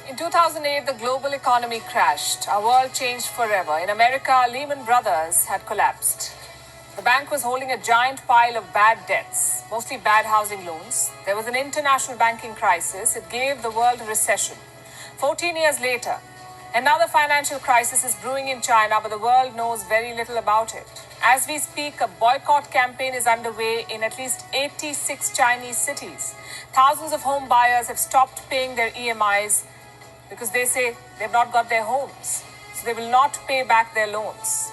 In 2008, the global economy crashed. Our world changed forever. In America, Lehman Brothers had collapsed. The bank was holding a giant pile of bad debts, mostly bad housing loans. There was an international banking crisis. It gave the world a recession. 14 years later, another financial crisis is brewing in China, but the world knows very little about it. As we speak, a boycott campaign is underway in at least 86 Chinese cities. Thousands of home buyers have stopped paying their EMIs because they say they've not got their homes, so they will not pay back their loans.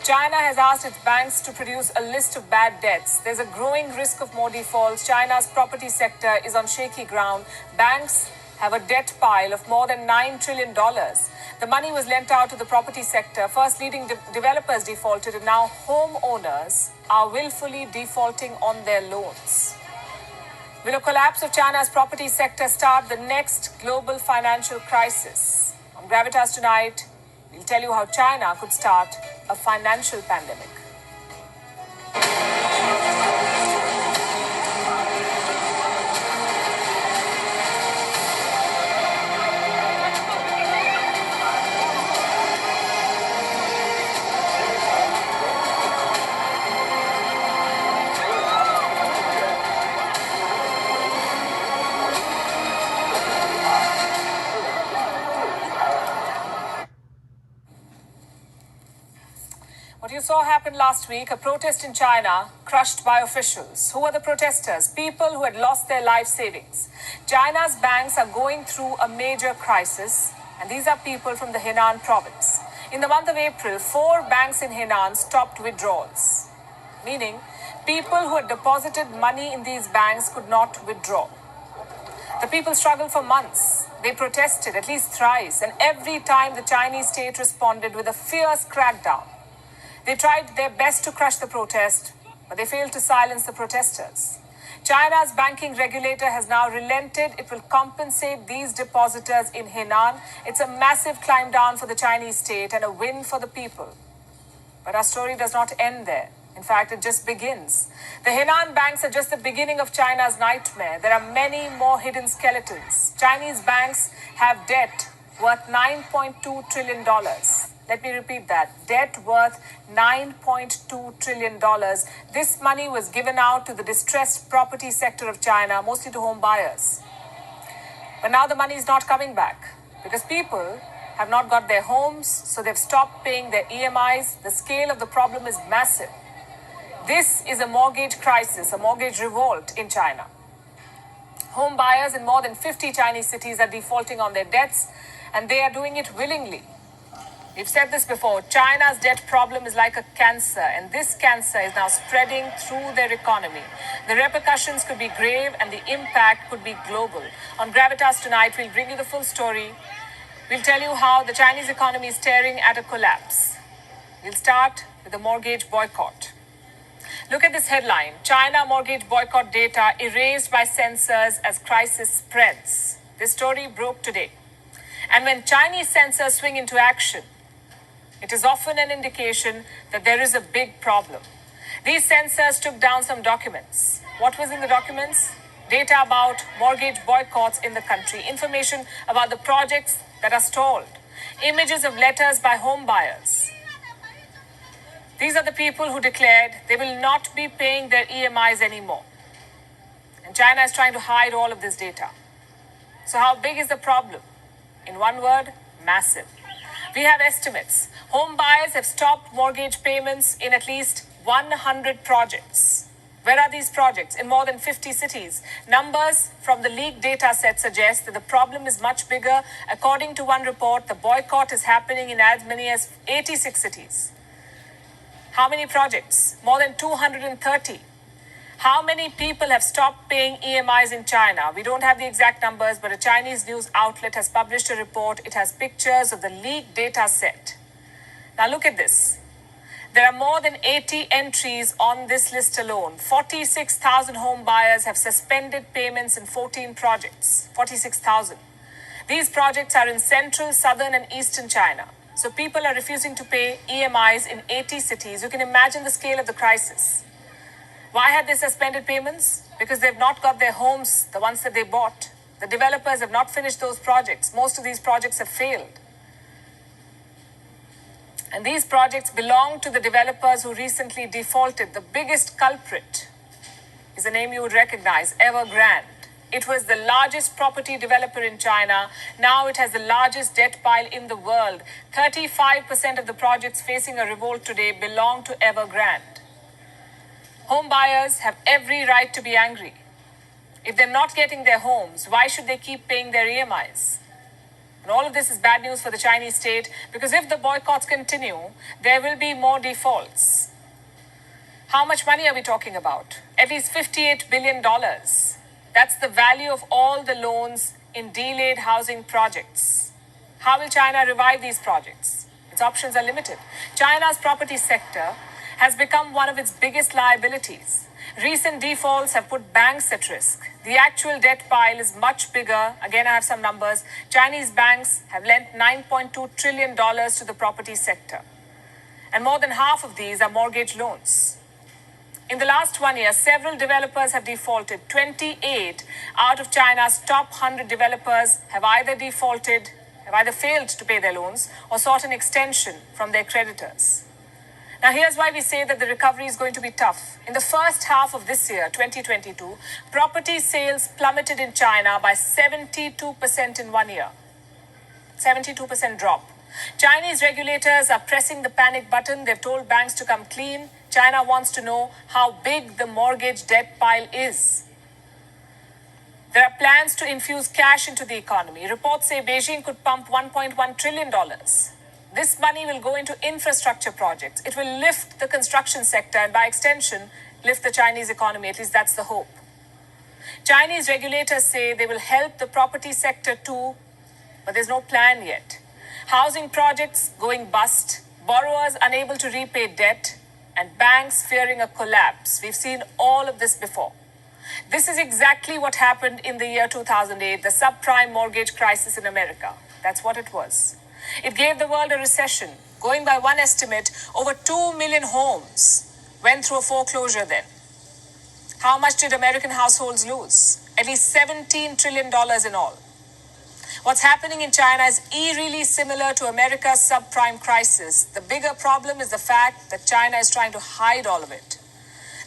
China has asked its banks to produce a list of bad debts. There's a growing risk of more defaults. China's property sector is on shaky ground. Banks have a debt pile of more than $9 trillion. The money was lent out to the property sector. First, leading developers defaulted, and now homeowners are willfully defaulting on their loans. Will a collapse of China's property sector start the next global financial crisis? On Gravitas tonight, we'll tell you how China could start a financial pandemic. What you saw happen last week, a protest in China crushed by officials. Who are the protesters? People who had lost their life savings. China's banks are going through a major crisis, and these are people from the Henan province. In the month of April, 4 banks in Henan stopped withdrawals, meaning people who had deposited money in these banks could not withdraw. The people struggled for months. They protested at least thrice, and every time the Chinese state responded with a fierce crackdown. They tried their best to crush the protest, but they failed to silence the protesters. China's banking regulator has now relented. It will compensate these depositors in Henan. It's a massive climb down for the Chinese state and a win for the people. But our story does not end there. In fact, it just begins. The Henan banks are just the beginning of China's nightmare. There are many more hidden skeletons. Chinese banks have debt worth $9.2 trillion. Let me repeat that. Debt worth $9.2 trillion. This money was given out to the distressed property sector of China, mostly to home buyers. But now the money is not coming back because people have not got their homes, so they've stopped paying their EMIs. The scale of the problem is massive. This is a mortgage crisis, a mortgage revolt in China. Home buyers in more than 50 Chinese cities are defaulting on their debts, and they are doing it willingly. We've said this before. China's debt problem is like a cancer, and this cancer is now spreading through their economy. The repercussions could be grave, and the impact could be global. On Gravitas tonight, we'll bring you the full story. We'll tell you how the Chinese economy is staring at a collapse. We'll start with the mortgage boycott. Look at this headline. China mortgage boycott data erased by censors as crisis spreads. This story broke today. And when Chinese censors swing into action, it is often an indication that there is a big problem. These censors took down some documents. What was in the documents? Data about mortgage boycotts in the country, information about the projects that are stalled, images of letters by home buyers. These are the people who declared they will not be paying their EMIs anymore. And China is trying to hide all of this data. So how big is the problem? In one word, massive. We have estimates. Home buyers have stopped mortgage payments in at least 100 projects. Where are these projects? In more than 50 cities. Numbers from the leaked data set suggest that the problem is much bigger. According to one report, the boycott is happening in as many as 86 cities. How many projects? More than 230. How many people have stopped paying EMIs in China? We don't have the exact numbers, but a Chinese news outlet has published a report. It has pictures of the leaked data set. Now look at this. There are more than 80 entries on this list alone. 46,000 home buyers have suspended payments in 14 projects. 46,000. These projects are in central, southern, and eastern China. So people are refusing to pay EMIs in 80 cities. You can imagine the scale of the crisis. Why had they suspended payments? Because they've not got their homes, the ones that they bought. The developers have not finished those projects. Most of these projects have failed. And these projects belong to the developers who recently defaulted. The biggest culprit is a name you would recognize, Evergrande. It was the largest property developer in China. Now it has the largest debt pile in the world. 35% of the projects facing a revolt today belong to Evergrande. Home buyers have every right to be angry. If they're not getting their homes, why should they keep paying their EMIs? And all of this is bad news for the Chinese state, because if the boycotts continue, there will be more defaults. How much money are we talking about? At least $58 billion. That's the value of all the loans in delayed housing projects. How will China revive these projects? Its options are limited. China's property sector has become one of its biggest liabilities. Recent defaults have put banks at risk. The actual debt pile is much bigger. Again, I have some numbers. Chinese banks have lent $9.2 trillion to the property sector. And more than half of these are mortgage loans. In the last 1 year, several developers have defaulted. 28 out of China's top 100 developers have either failed to pay their loans or sought an extension from their creditors. Now, here's why we say that the recovery is going to be tough. In the first half of this year, 2022, property sales plummeted in China by 72% in 1 year. 72% drop. Chinese regulators are pressing the panic button. They've told banks to come clean. China wants to know how big the mortgage debt pile is. There are plans to infuse cash into the economy. Reports say Beijing could pump $1.1 trillion. This money will go into infrastructure projects. It will lift the construction sector and, by extension, lift the Chinese economy. At least that's the hope. Chinese regulators say they will help the property sector too, but there's no plan yet. Housing projects going bust, borrowers unable to repay debt, and banks fearing a collapse. We've seen all of this before. This is exactly what happened in the year 2008, the subprime mortgage crisis in America. That's what it was. It gave the world a recession. Going by one estimate, over 2 million homes went through a foreclosure then. How much did American households lose? At least $17 trillion in all. What's happening in China is eerily similar to America's subprime crisis. The bigger problem is the fact that China is trying to hide all of it.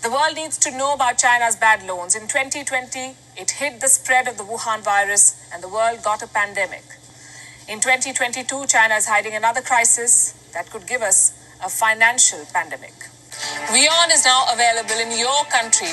The world needs to know about China's bad loans. In 2020, it hid the spread of the Wuhan virus and the world got a pandemic. In 2022, China is hiding another crisis that could give us a financial pandemic. WION is now available in your country.